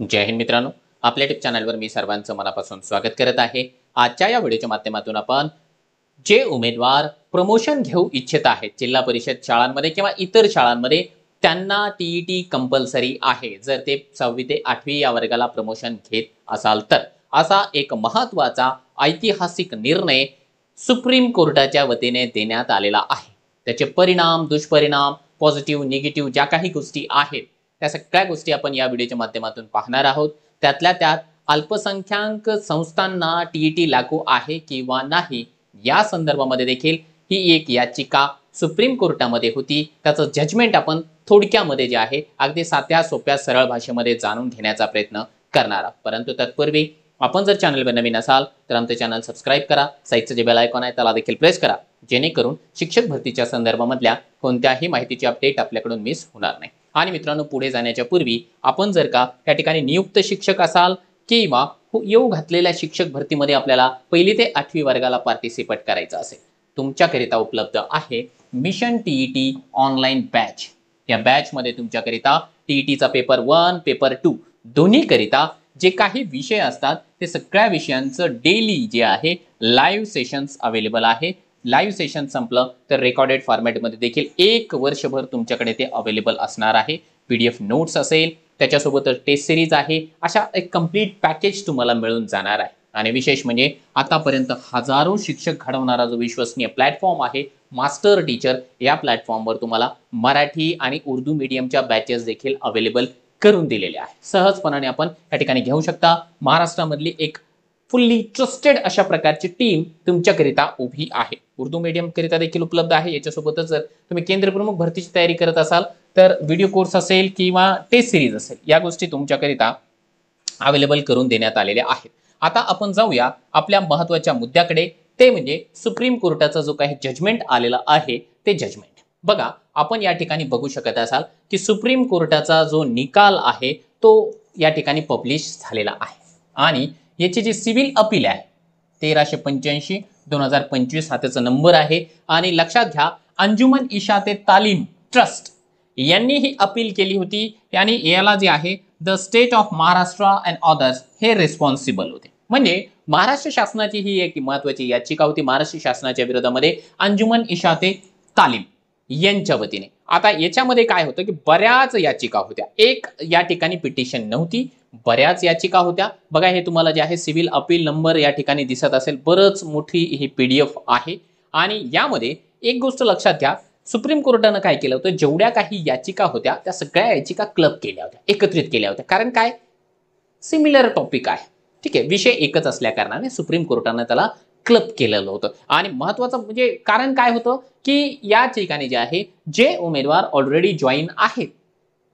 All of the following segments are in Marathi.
जय हिंद मित्रांनो, आपल्या यूट्यूब चॅनलवर मी सर्वांचं मनापासून स्वागत करत आहे। आजच्या या व्हिडिओच्या माध्यमातून आपण जे उमेदवार प्रमोशन घेऊ इच्छित आहेत जिल्हा परिषद शाळांमध्ये किंवा इतर शाळांमध्ये, त्यांना टीईटी कंपल्सरी आहे जर ते 6वी ते 8वी या वर्गाला प्रमोशन घेत असाल तर। असा एक महत्त्वाचा ऐतिहासिक निर्णय सुप्रीम कोर्टाच्या वतीने देण्यात आलेला आहे। त्याचे परिणाम, दुष्परिणाम, पॉझिटिव्ह, निगेटिव्ह ज्या काही गोष्टी आहेत त्या सगळ्या गोष्टी आपण या व्हिडिओच्या माध्यमातून पाहणार आहोत। त्यातल्या त्यात अल्पसंख्याक संस्थांना टीईटी लागू आहे किंवा नाही या संदर्भामध्ये देखील ही एक याचिका सुप्रीम कोर्टामध्ये होती। त्याचं जजमेंट आपण थोडक्यामध्ये जे आहे अगदी साध्या सोप्या सरळ भाषेमध्ये जाणून घेण्याचा प्रयत्न करणार आहोत। परंतु तत्पूर्वी आपण जर चॅनलवर नवीन असाल तर आमचे चॅनल सबस्क्राइब करा, साईडचं जे बेल आयकॉन आहे त्याला देखील प्रेस करा, जेणेकरून शिक्षक भरतीच्या संदर्भामधल्या कोणत्याही माहितीची अपडेट आपल्याकडून मिस होणार नाही। आणि मित्रांनो, पुढे जाण्याच्या पूर्वी आपण जर का त्या ठिकाणी नियुक्त शिक्षक असाल किंवा येऊ घातलेल्या शिक्षक भरतीमध्ये आपल्याला 1ली ते 8वी वर्गाला पार्टिसिपेट करायचं असेल, तुमच्याकरिता उपलब्ध आहे मिशन टीईटी ऑनलाईन बॅच। या बॅच मध्ये तुमच्याकरिता टीईटीचा पेपर 1, पेपर 2 दोन्ही करिता जे काही विषय असतात ते सगळ्या विषयांचं डेली जे आहे लाईव्ह सेशन्स अवेलेबल आहे। लाईव्ह सेशन संपलं तर रेकॉर्डेड फॉर्मॅटमध्ये देखील 1 वर्षभर तुमच्याकडे ते अवेलेबल असणार आहे। पीडीएफ नोट्स असेल, त्याच्यासोबत टेस्ट सिरीज आहे, अशा एक कंप्लीट पॅकेज तुम्हाला मिळून जाणार आहे। आणि विशेष म्हणजे आतापर्यंत हजारो शिक्षक घडवणारा जो विश्वसनीय प्लॅटफॉर्म आहे मास्टर टीचर, या प्लॅटफॉर्मवर तुम्हाला मराठी आणि उर्दू मीडियमच्या बॅचेस देखील अवेलेबल करून दिलेले आहे। सहजपणाने आपण या ठिकाणी घेऊ शकता। महाराष्ट्रामधली एक फुल्ली ट्रस्टेड अशा प्रकारची टीम तुमच्याकरिता उभी आहे। उर्दू मीडियम करिता देखील उपलब्ध आहे। याच्यासोबतच जर तुम्ही केंद्र प्रमुख भरतीची तयारी करत असाल तर व्हिडिओ कोर्स असेल किंवा टेस्ट सिरीज असेल, या गोष्टी तुमच्याकरिता अवेलेबल करून देण्यात आलेल्या आहेत। आता आपण जाऊया आपल्या महत्त्वाच्या मुद्द्याकडे, ते म्हणजे सुप्रीम कोर्टाचा जो काही जजमेंट आलेला आहे ते जजमेंट बघा। आपण या ठिकाणी बघू शकत असाल की सुप्रीम कोर्टाचा जो निकाल आहे तो या ठिकाणी पब्लिश झालेला आहे आणि याची जी सिव्हिल अपील आहे 1385/2025 हा त्याचा नंबर आहे। आणि लक्षात घ्या, अंजुमन इशाते तालीम ट्रस्ट यांनी ही अपील केली होती आणि याला जे आहे the state of Maharashtra and others हे रिस्पॉन्सिबल होते। म्हणजे महाराष्ट्र शासनाची ही एक महत्त्वाची याचिका होती महाराष्ट्र शासनाच्या विरोधामध्ये अंजुमन इशाते तालीम यांच्या वतीने। आता याच्यामध्ये काय होतं की बऱ्याच याचिका होत्या, एक या ठिकाणी पिटिशन नव्हती, बऱ्याच याचिका होत्या। बघा, हे तुम्हाला जे आहे सिव्हिल अपील नंबर या ठिकाणी दिसत असेल, बरंच मोठी ही पीडीएफ आहे। आणि यामध्ये एक गोष्ट लक्षात घ्या, सुप्रीम कोर्टानं काय केलं होतं, जेवढ्या काही याचिका होत्या त्या सगळ्या याचिका क्लब केल्या होत्या, एकत्रित केल्या होत्या। कारण काय, सिमिलर टॉपिक आहे, ठीक आहे, विषय एकच असल्या कारणाने सुप्रीम कोर्टानं त्याला क्लब केलेलं होतं। आणि महत्त्वाचं म्हणजे कारण काय होतं की या ठिकाणी जे आहे जे उमेदवार ऑलरेडी जॉईन आहेत,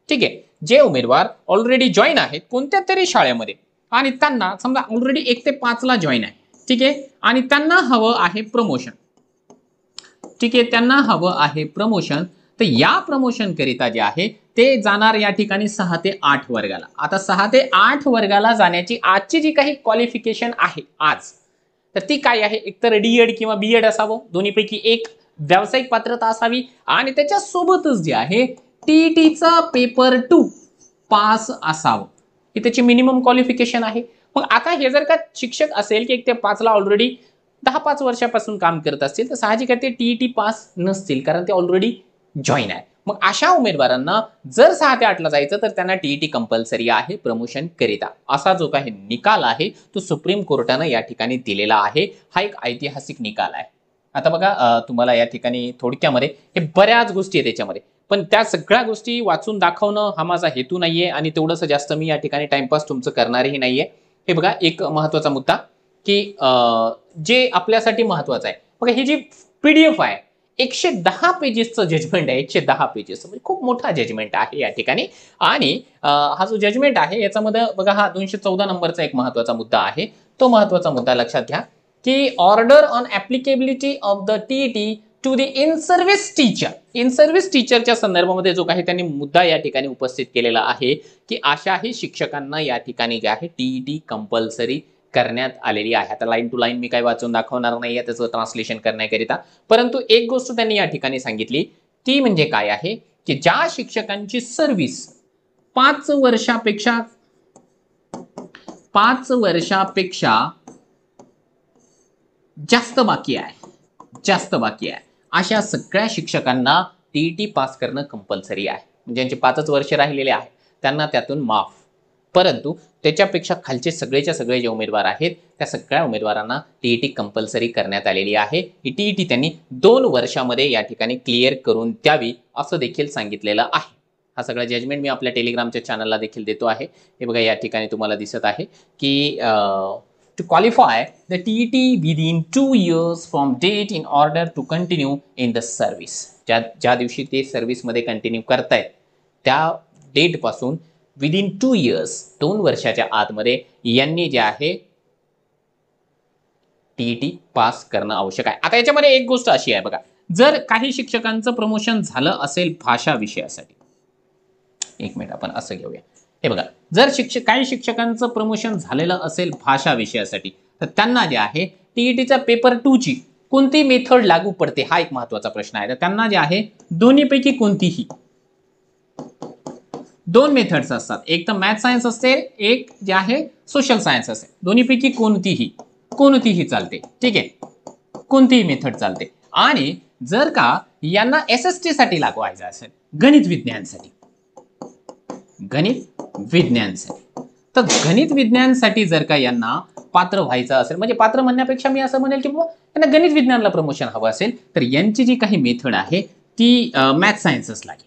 ठीक आहे, जे उमेदवार ऑलरेडी जॉईन आहेत कोणत्या तरी शाळेमध्ये आणि त्यांना समजा ऑलरेडी 1 ते 5 ला जॉईन आहे, ठीक आहे, आणि त्यांना हवं आहे प्रमोशन, ठीक आहे, त्यांना हवं आहे प्रमोशन, तर या प्रमोशन करिता जे आहे ते जाणार या ठिकाणी 6 ते 8 वर्गाला। आता 6 ते 8 वर्गाला जाण्याची आजची जी काही क्वालिफिकेशन आहे आज, तर ती काय आहे, एकतर डीएड किंवा बीएड असावं, दोन्हीपैकी एक, व्यावसायिक पात्रता असावी आणि त्याच्या सोबतच जे आहे टीईटीचा पेपर 2 पास असावं, ही त्याची मिनिमम क्वालिफिकेशन आहे। मग आता हे जर का शिक्षक असेल की 1 ते 5 ला ऑलरेडी 10-5 वर्षापासून काम करत असतील तर साहजिक आहे ते टीईटी पास नसतील, कारण ते ऑलरेडी जॉईन आहे। मग अशा उमेदवारांना जर 6 ते 8 ला जायचं तर त्यांना टीईटी कंपल्सरी आहे प्रमोशन करिता, असा जो काही निकाल आहे तो सुप्रीम कोर्टानं या ठिकाणी दिलेला आहे। हा एक ऐतिहासिक निकाल आहे। आता बघा, तुम्हाला या ठिकाणी थोडक्यामध्ये हे बऱ्याच गोष्टी आहेत त्याच्यामध्ये, पण त्या सगळ्या गोष्टी वाचून दाखवणं हा माझा हेतू नाहीये आणि तेवढंच जास्त मी या ठिकाणी टाइमपास तुमचं करणारही नाहीये। हे बघा, एक महत्त्वाचा मुद्दा की जे आपल्यासाठी महत्त्वाचं आहे, बघा ही जी पीडीएफ आहे 110 पेजेसचं जजमेंट आहे, 110 पेजेस, म्हणजे खूप मोठा जजमेंट आहे या ठिकाणी। आणि हा जो जजमेंट आहे याच्यामध्ये बघा, हा 214 नंबरचा एक महत्त्वाचा मुद्दा आहे। तो महत्त्वाचा मुद्दा लक्षात घ्या की order on applicability of the TET to the in service teacher, in service टीचरच्या संदर्भामध्ये जो काही त्यांनी मुद्दा या ठिकाणी उपस्थित केलेला आहे की अशाही शिक्षकांना या ठिकाणी जे आहे टीईटी कंपल्सरी करण्यात आलेली आहे। आता लाईन टू लाईन मी काही वाचून दाखवणार नाहीये त्याचं ट्रान्सलेशन करण्याकरिता, परंतु एक गोष्ट त्यांनी या ठिकाणी सांगितली ती म्हणजे काय आहे की ज्या शिक्षकांची सर्व्हिस 5 वर्षापेक्षा 5 वर्षापेक्षा जास्त बाकी आहे अशा सगळ्या शिक्षकांना टीईटी पास करणं कंपल्सरी आहे. ज्यांचे 5च वर्ष राहिलेले आहे त्यांना त्यातून माफ. परंतु त्याच्यापेक्षा खालचे सगळेच्या सगळे जे उमेदवार आहेत त्या सगळ्या उमेदवारांना टीईटी कंपल्सरी करण्यात आलेली आहे. ही टीईटी त्यांनी 2 वर्षामध्ये या ठिकाणी क्लिअर करून द्यावी असं देखील सांगितलेलं आहे. हा सगळा जजमेंट मी आपल्या टेलिग्रामच्या चॅनलला देखील देतो आहे. हे बघा या ठिकाणी तुम्हाला दिसत आहे की to qualify the TET within 2 years from date in order to continue in the service. ज्या दिवशी ते सर्व्हिसमध्ये कंटिन्यू करतायत त्या डेट पासून विदिन 2 years 2 वर्षाच्या आतमध्ये यांनी जे आहे टीईटी पास करणं आवश्यक आहे. आता याच्यामध्ये एक गोष्ट अशी आहे बघा, जर काही शिक्षकांचं प्रमोशन झालं असेल भाषा विषयासाठी, एक मिनिट आपण असं घेऊया. हे बघा, जर काही शिक्षकांचं प्रमोशन झालेलं असेल भाषा विषयासाठी तर त्यांना जे आहे टीईटीचा पेपर 2 ची कोणती मेथड लागू पडते हा एक महत्त्वाचा प्रश्न आहे. तर त्यांना जे आहे दोन्हीपैकी कोणतीही 2 मेथड्स असतात, एक तर मॅथ सायन्स असते, एक जे आहे सोशल सायन्स असते. दोन्हीपैकी कोणतीही चालते. ठीक आहे, कोणतीही मेथड चालते. आणि जर का यांना एसएसटी साठी लागू व्हायचं असेल गणित विज्ञानसाठी तर गणित विज्ञानसाठी जर का यांना पात्र व्हायचं असेल, म्हणजे पात्र म्हणण्यापेक्षा मी असं म्हणेल की त्यांना गणित विज्ञानला प्रमोशन हवं असेल तर यांची जी काही मेथड आहे ती मॅथ सायन्सच लागेल.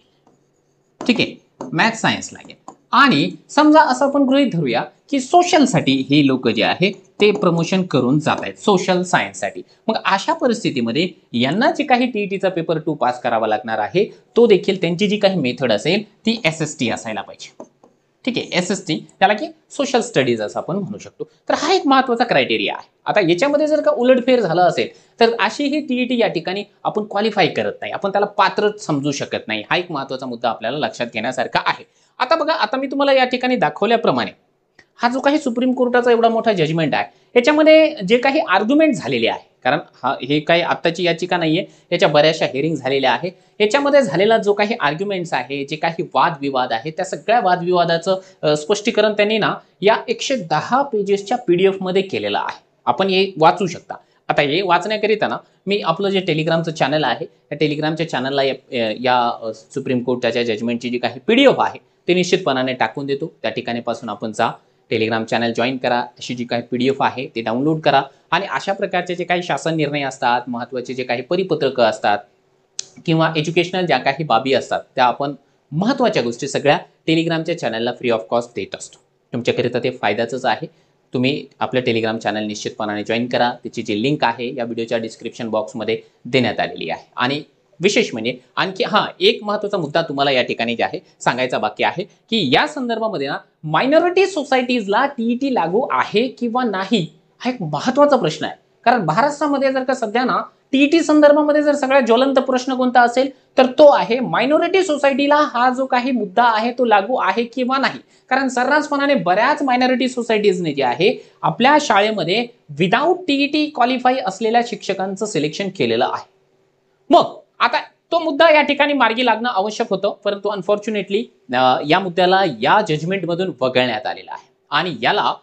ठीक आहे, मॅथ सायन्स लागेल. आणि समजा असं आपण गृहीत धरूया की सोशलसाठी हे लोक जे आहे ते प्रमोशन करून जात आहेत सोशल सायन्ससाठी. मग अशा परिस्थितीमध्ये यांना जे काही टीईटीचा पेपर 2 पास करावा लागणार आहे तो देखील त्यांची जी काही मेथड असेल ती एसएसटी असायला पाहिजे. ठीक आहे, एसएसटी त्याला की सोशल स्टडीज असं आपण म्हणू शकतो. तर हा एक महत्त्वाचा क्रायटेरिया आहे. आता याच्यामध्ये जर का उलटफेर झालं असेल तर अशी ही टीईटी या ठिकाणी आपण क्वालिफाय करत नाही, आपण त्याला पात्र समजू शकत नाही. हा एक महत्त्वाचा मुद्दा आपल्याला लक्षात घेण्यासारखा आहे. आता बघा, आता मी तुम्हाला या ठिकाणी दाखवल्याप्रमाणे हा जो काही सुप्रीम कोर्टाचा एवढा मोठा जजमेंट आहे याच्यामध्ये जे काही आर्ग्युमेंट झालेले आहे, कारण हे काही आत्ताची याचिका नाहीये, याच्या बऱ्याचशा हिअरिंग झालेल्या आहे. याच्यामध्ये झालेला जो काही आर्ग्युमेंट्स आहे, जे काही वादविवाद आहे त्या सगळ्या वादविवादाचं स्पष्टीकरण त्यांनी ना या 110 पेजेसच्या PDF मध्ये केलेलं आहे. आपण हे वाचू शकता. आता हे वाचण्याकरिता ना मी आपलं जे टेलिग्रामचं चॅनल आहे त्या टेलिग्रामच्या चॅनलला या सुप्रीम कोर्टाच्या जजमेंटची जी काही PDF आहे ते निश्चितपणाने टाकून देतो. त्या ठिकाणी पासून आपण जा, टेलिग्राम चॅनल जॉईन करा, अशी जी काही PDF आहे ते डाउनलोड करा आणि अशा प्रकारचे जे काही शासन निर्णय असतात, महत्त्वाचे जे काही परिपत्रकं असतात किंवा एज्युकेशनल ज्या काही बाबी असतात त्या आपण महत्त्वाच्या गोष्टी सगळ्या टेलिग्रामच्या चॅनलला फ्री ऑफ कॉस्ट देत असतो. तुमच्याकरिता ते फायद्याचंच आहे. तुम्ही आपलं टेलिग्राम चॅनल निश्चितपणाने जॉईन करा. त्याची जी लिंक आहे या व्हिडिओच्या डिस्क्रिप्शन बॉक्समध्ये देण्यात आलेली आहे. आणि विशेष म्हणजे आणखी एक महत्त्वाचा मुद्दा तुम्हाला या ठिकाणी जे आहे सांगायचा बाकी आहे की या संदर्भामध्ये ना मायनॉरिटी सोसायटीजला टीईटी लागू आहे किंवा नाही हा एक महत्त्वाचा प्रश्न आहे. कारण महाराष्ट्रामध्ये जर का सध्या ना टीईटी संदर्भामध्ये जर सगळ्यात ज्वलंत प्रश्न कोणता असेल तर तो आहे मायनॉरिटी सोसायटीला हा जो काही मुद्दा आहे तो लागू आहे किंवा नाही. कारण सर्रासपणाने बऱ्याच मायनॉरिटी सोसायटीजने जे आहे आपल्या शाळेमध्ये विदाऊट टीईटी क्वालिफाय असलेल्या शिक्षकांचं सिलेक्शन केलेलं आहे. मग आता तो मुद्दा या ठिकाणी मार्गी लागणं आवश्यक होतं, परंतु अनफॉर्च्युनेटली या मुद्द्याला या जजमेंटमधून वगळण्यात आलेला आहे. आणि याला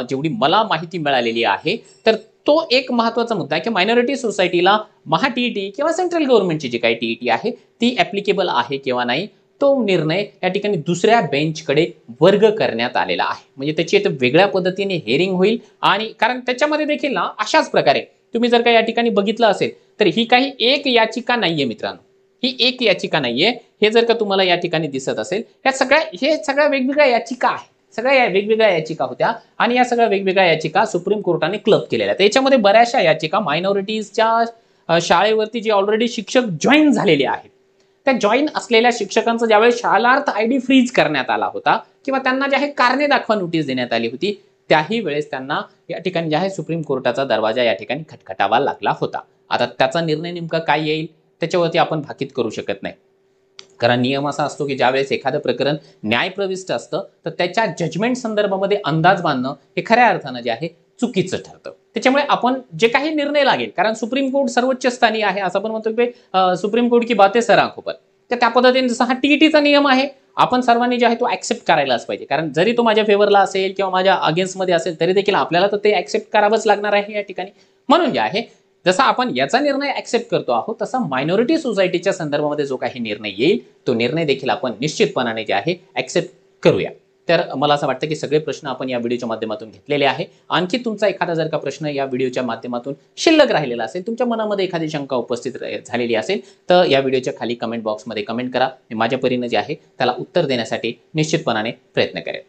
जेवढी मला माहिती मिळालेली आहे तर तो एक महत्त्वाचा मुद्दा आहे की मायनॉरिटी सोसायटीला महा टीईटी किंवा सेंट्रल गव्हर्नमेंटची जी काही टीईटी आहे ती ऍप्लिकेबल आहे किंवा नाही तो निर्णय या ठिकाणी दुसऱ्या बेंचकडे वर्ग करण्यात आलेला आहे. म्हणजे त्याची एक वेगळ्या पद्धतीने हेअरिंग होईल. आणि कारण त्याच्यामध्ये देखील ना अशाच प्रकारे तुम्ही जर का या ठिकाणी बघितलं असेल तर ही काही एक याचिका नाहीये मित्रांनो, ही एक याचिका नाहीये. हे जर का तुम्हाला या ठिकाणी दिसत असेल हे सगळ्या वेगवेगळ्या याचिका आहेत, सगळ्या वेगवेगळ्या याचिका होत्या आणि या सगळ्या वेगवेगळ्या याचिका सुप्रीम कोर्टाने क्लब केलेल्या. त्याच्यामध्ये बऱ्याचशा याचिका मायनॉरिटीजच्या शाळेवरती जे ऑलरेडी शिक्षक जॉईन झालेले आहेत त्या जॉईन असलेल्या शिक्षकांचा ज्यावेळेस शालार्थ ID फ्रीज करण्यात आला होता किंवा त्यांना जे आहे कारणे दाखवा नोटीस देण्यात आली होती त्याही वेळेस त्यांना या ठिकाणी जे आहे सुप्रीम कोर्टाचा दरवाजा या ठिकाणी खटखटावा लागला होता. आता त्याचा निर्णय नेमका काय येईल त्याच्यावरती आपण भाकीत करू शकत नाही. कारण नियम असा असतो की ज्यावेळेस एखादं प्रकरण न्यायप्रविष्ट असतं तर त्याच्या जजमेंट संदर्भामध्ये अंदाज बांधणं हे खऱ्या अर्थानं जे आहे चुकीचं ठरतं. त्याच्यामुळे आपण जे काही निर्णय लागेल, कारण सुप्रीम कोर्ट सर्वोच्च स्थानी आहे, असं आपण म्हणतो की सुप्रीम कोर्ट की बातें सर आंखों पर, तर त्या पद्धतीने जसा हा टीईटीचा नियम आहे आपण सर्वांनी जे आहे तो ऍक्सेप्ट करायलाच पाहिजे, कारण जरी तो माझ्या फेवरला असेल किंवा माझ्या अगेन्स्टमध्ये असेल तरी देखील आपल्याला तर ते ऍक्सेप्ट करावंच लागणार आहे या ठिकाणी. म्हणून जे आहे जसा आपण याचा निर्णय ऍक्सेप्ट करतो आहोत तसा मायनॉरिटी सोसायटीच्या संदर्भामध्ये जो काही निर्णय येईल तो निर्णय देखील आपण निश्चितपणाने जे आहे ऍक्सेप्ट करूया. तर मला असं वाटतं की सगळे प्रश्न आपण या व्हिडिओच्या माध्यमातून घेतलेले आहे. आणखी तुमचा एखादा जर का प्रश्न या व्हिडिओच्या माध्यमातून शिल्लक राहिलेला असेल, तुमच्या मनामध्ये एखादी शंका उपस्थित झालेली असेल तर या व्हिडिओच्या खाली कमेंट बॉक्समध्ये कमेंट करा. मी माझ्या परीने जे आहे त्याला उत्तर देण्यासाठी निश्चितपणाने प्रयत्न करेन.